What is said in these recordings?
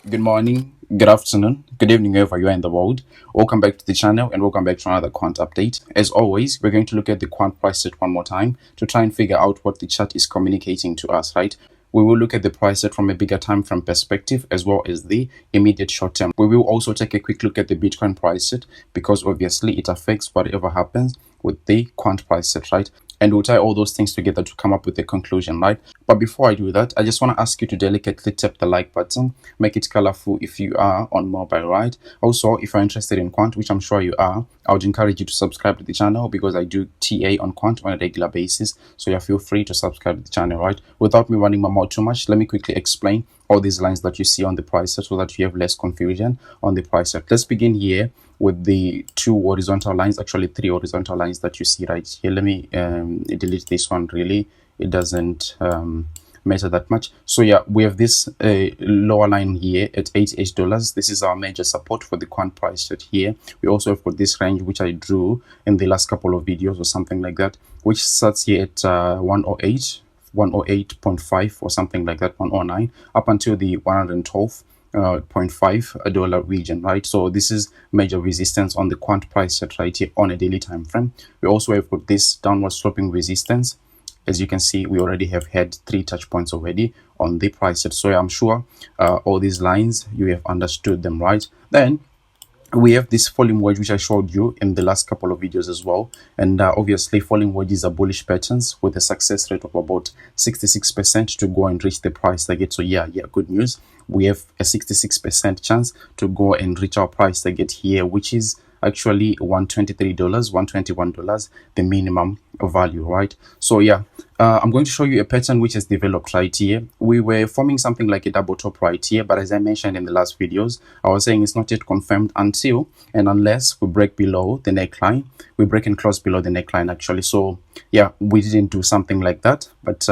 Good morning, good afternoon, good evening, wherever you are in the world. Welcome back to the channel and welcome back to another Quant update. As always, we're going to look at the Quant price set one more time to try and figure out what the chart is communicating to us, right? We will look at the price set from a bigger time frame perspective as well as the immediate short term. We will also take a quick look at the Bitcoin price set because obviously it affects whatever happens with the Quant price set, right? And we'll tie all those things together to come up with a conclusion, right? But before I do that, I just want to ask you to delicately tap the like button, make it colorful if you are on mobile, right? Also, if you're interested in Quant, which I'm sure you are, I would encourage you to subscribe to the channel because I do TA on Quant on a regular basis. So yeah, feel free to subscribe to the channel, right? Without me running my mouth too much, let me quickly explain all these lines that you see on the price set so that you have less confusion on the price set. Let's begin here with the two horizontal lines, actually three horizontal lines that you see right here. Let me delete this one. Really, it doesn't matter that much. So yeah, we have this lower line here at $88. This is our major support for the Quant price set here. We also have got this range which I drew in the last couple of videos or something like that, which starts here at 108 108.5 or something like that, 109 up until the 112.5 dollar region, right? So this is major resistance on the Quant price set right here on a daily time frame. We also have got this downward sloping resistance. As you can see, we already have had 3 touch points already on the price set. So I'm sure all these lines you have understood them, right? Then we have this falling wedge which I showed you in the last couple of videos as well, and obviously falling wedges are bullish patterns with a success rate of about 66% to go and reach the price target. So yeah, good news, we have a 66% chance to go and reach our price target here, which is actually $123 $121, the minimum value, right? So yeah, I'm going to show you a pattern which has developed right here. We were forming something like a double top right here, but as I mentioned in the last videos, I was saying it's not yet confirmed until and unless we break below the neckline. We break and close below the neckline actually. So yeah, we didn't do something like that, but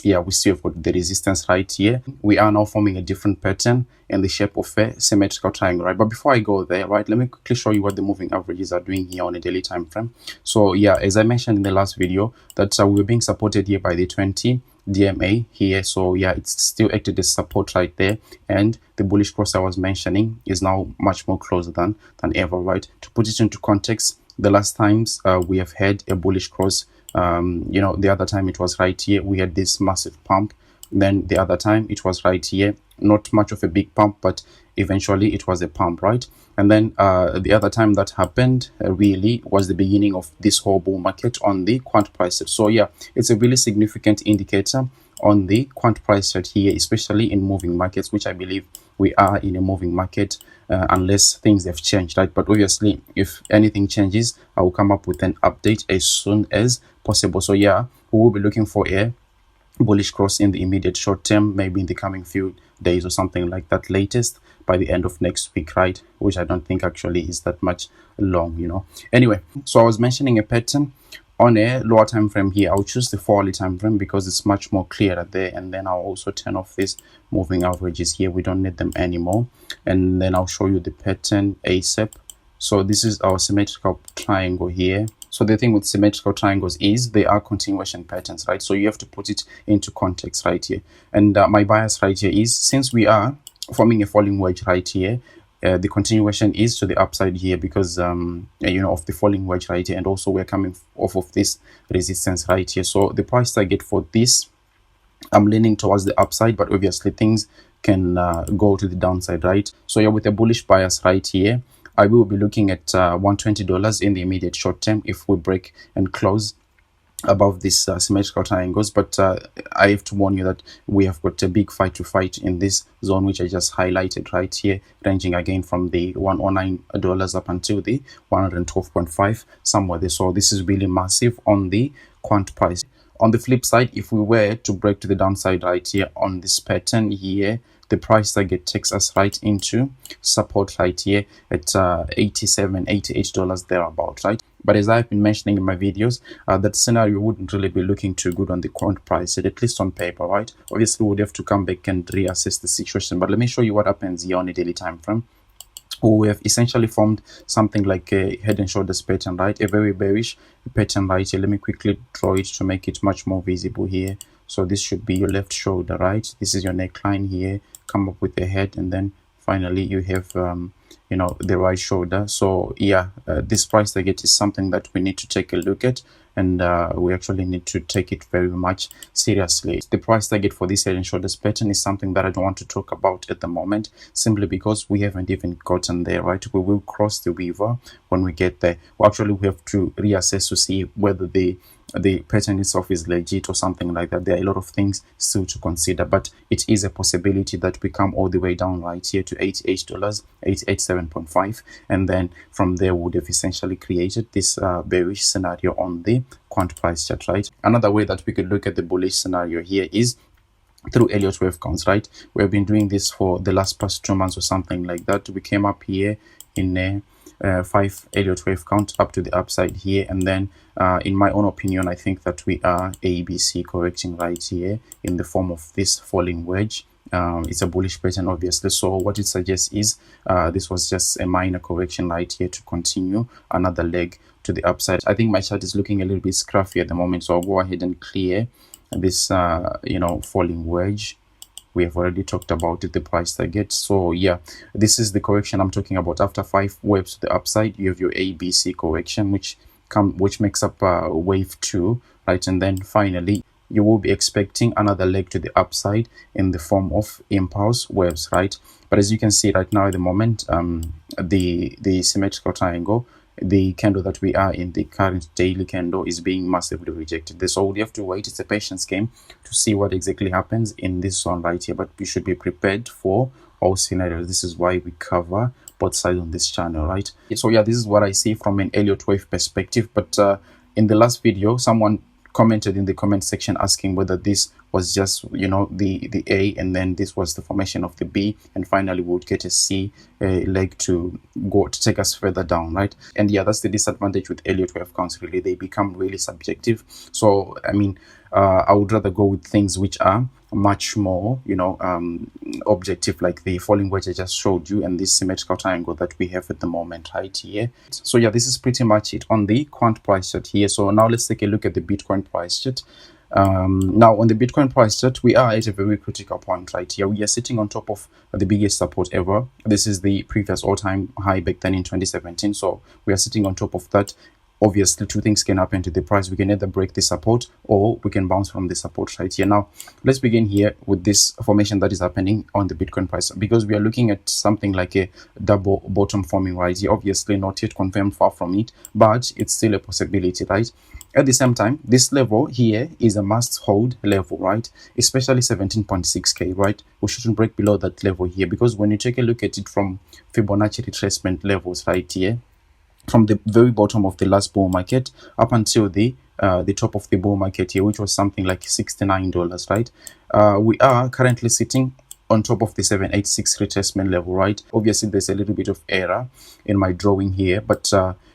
yeah, we still have got the resistance right here. We are now forming a different pattern in the shape of a symmetrical triangle, right? But before I go there, right, let me quickly show you what the moving averages are doing here on a daily time frame. So yeah, as I mentioned in the last video, that we were being supported here by the 20 DMA here. So yeah, it's still acted as support right there, and the bullish cross I was mentioning is now much more closer than ever, right? To put it into context, the last times we have had a bullish cross, you know, the other time it was right here, we had this massive pump. Then the other time it was right here, not much of a big pump, but eventually it was a pump, right? And then the other time that happened really was the beginning of this whole bull market on the Quant price set. So yeah, it's a really significant indicator on the Quant price set here, especially in moving markets, which I believe we are in a moving market unless things have changed, right? But obviously if anything changes, I will come up with an update as soon as possible. So yeah, we will be looking for a bullish cross in the immediate short term, maybe in the coming few days or something like that, latest by the end of next week, right? Which I don't think actually is that much long, you know. Anyway, so I was mentioning a pattern on a lower time frame here. I'll choose the 4-hourly time frame because it's much more clearer there, and then I'll also turn off these moving averages here. We don't need them anymore, and then I'll show you the pattern ASAP. So this is our symmetrical triangle here. So the thing with symmetrical triangles is they are continuation patterns, right? So you have to put it into context right here. And my bias right here is, since we are forming a falling wedge right here, the continuation is to the upside here because you know, of the falling wedge right here, and also we're coming off of this resistance right here. So the price target for this, I'm leaning towards the upside, but obviously things can go to the downside, right? So yeah, with a bullish bias right here, I will be looking at $120 in the immediate short term if we break and close above this symmetrical triangles. But I have to warn you that we have got a big fight to fight in this zone, which I just highlighted right here, ranging again from the $109 up until the 112.5 somewhere there. So this is really massive on the Quant price. On the flip side, if we were to break to the downside right here on this pattern here, the price target takes us right into support right here at $87 $88 thereabout, right? But as I've been mentioning in my videos, that scenario wouldn't really be looking too good on the Quant price, at least on paper, right? Obviously we would have to come back and reassess the situation, but let me show you what happens here on a daily time frame. We have essentially formed something like a head and shoulders pattern, right? A very bearish pattern right here. Let me quickly draw it to make it much more visible here. So this should be your left shoulder, right? This is your neckline here. Come up with a head and then finally you have you know, the right shoulder. So yeah, this price target is something that we need to take a look at, and we actually need to take it very much seriously. The price target for this head and shoulders pattern is something that I don't want to talk about at the moment, simply because we haven't even gotten there, right? We will cross the weaver when we get there. Well, actually, we have to reassess to see whether the pattern itself is legit or something like that. There are a lot of things still to consider, but it is a possibility that we come all the way down right here to $88, 887.5, and then from there we would have essentially created this bearish scenario on the quant price chart, right? Another way that we could look at the bullish scenario here is through Elliott wave counts, right? We've been doing this for the past 2 months or something like that. We came up here in a 5 Elliott wave count up to the upside here, and then in my own opinion, I think that we are ABC correcting right here in the form of this falling wedge. It's a bullish pattern, obviously, so what it suggests is this was just a minor correction right here to continue another leg to the upside. I think my chart is looking a little bit scruffy at the moment, so I'll go ahead and clear this you know, falling wedge. We have already talked about it, the price target. So yeah, this is the correction I'm talking about. After 5 waves to the upside, you have your ABC correction, which makes up wave 2, right? And then finally you will be expecting another leg to the upside in the form of impulse waves, right? But as you can see right now at the moment, the symmetrical triangle, the candle that we are in, the current daily candle, is being massively rejected. So we have to wait. It's a patience game to see what exactly happens in this zone right here, but we should be prepared for all scenarios. This is why we cover both sides on this channel, right? So yeah, this is what I see from an Elliott wave perspective. But in the last video, someone commented in the comment section asking whether this was just, you know, the A, and then this was the formation of the B, and finally we would get a C leg to go to take us further down, right? And yeah, that's the disadvantage with Elliott wave counts. Really, they become really subjective. So I mean, I would rather go with things which are much more, you know, objective, like the falling wedge I just showed you and this symmetrical triangle that we have at the moment right here. So yeah, this is pretty much it on the quant price chart here. So now let's take a look at the Bitcoin price chart. Now on the Bitcoin price chart, we are at a very critical point right here. We are sitting on top of the biggest support ever. This is the previous all-time high back then in 2017. So we are sitting on top of that. Obviously, 2 things can happen to the price. We can either break the support or we can bounce from the support right here. Now, let's begin here with this formation that is happening on the Bitcoin price, because we are looking at something like a double bottom forming right here. Obviously, not yet confirmed, far from it, but it's still a possibility, right? At the same time, this level here is a must hold level, right? Especially 17.6k, right? We shouldn't break below that level here, because when you take a look at it from Fibonacci retracement levels right here, from the very bottom of the last bull market up until the top of the bull market here, which was something like $69, right? We are currently sitting on top of the 786 retracement level, right? Obviously, there's a little bit of error in my drawing here, but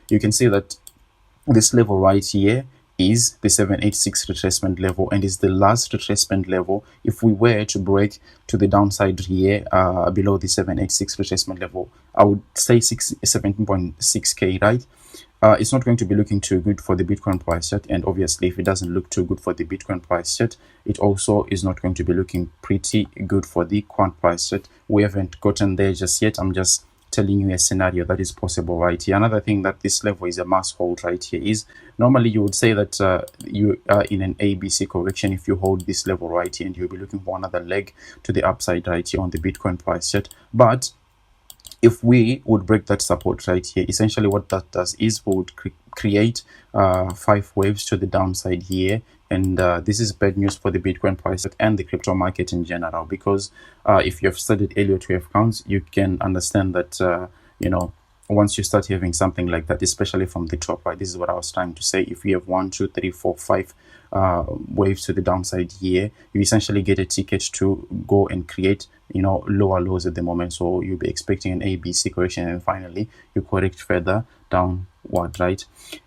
you can see that this level right here is the 786 retracement level, and is the last retracement level. If we were to break to the downside here below the 786 retracement level, I would say 17.6k, right? It's not going to be looking too good for the Bitcoin price chart, and obviously if it doesn't look too good for the Bitcoin price chart, it also is not going to be looking pretty good for the quant price chart. We haven't gotten there just yet. I'm just telling you a scenario that is possible right here. Another thing that this level is a must hold right here is, normally you would say that you are in an ABC correction if you hold this level right here, and you'll be looking for another leg to the upside right here on the Bitcoin price chart. But if we would break that support right here, essentially what that does is we would create 5 waves to the downside here, and this is bad news for the Bitcoin price and the crypto market in general, because if you have studied Elliott wave counts, you can understand that you know, once you start having something like that, especially from the top, right, this is what I was trying to say. If you have 1, 2, 3, 4, 5 waves to the downside here, you essentially get a ticket to go and create, you know, lower lows at the moment. So you'll be expecting an ABC correction, and finally you correct further downward, right?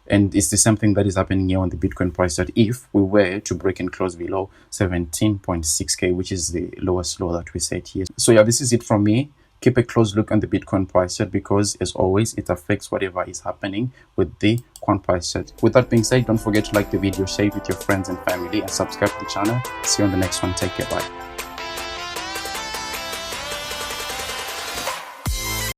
And it's the same thing that is happening here on the Bitcoin price, that if we were to break and close below 17.6k, which is the lowest low that we set here. So yeah, this is it from me. Keep a close look on the Bitcoin price chart, because as always, it affects whatever is happening with the quant price chart. With that being said, don't forget to like the video, share it with your friends and family, and subscribe to the channel. See you on the next one. Take care. Bye.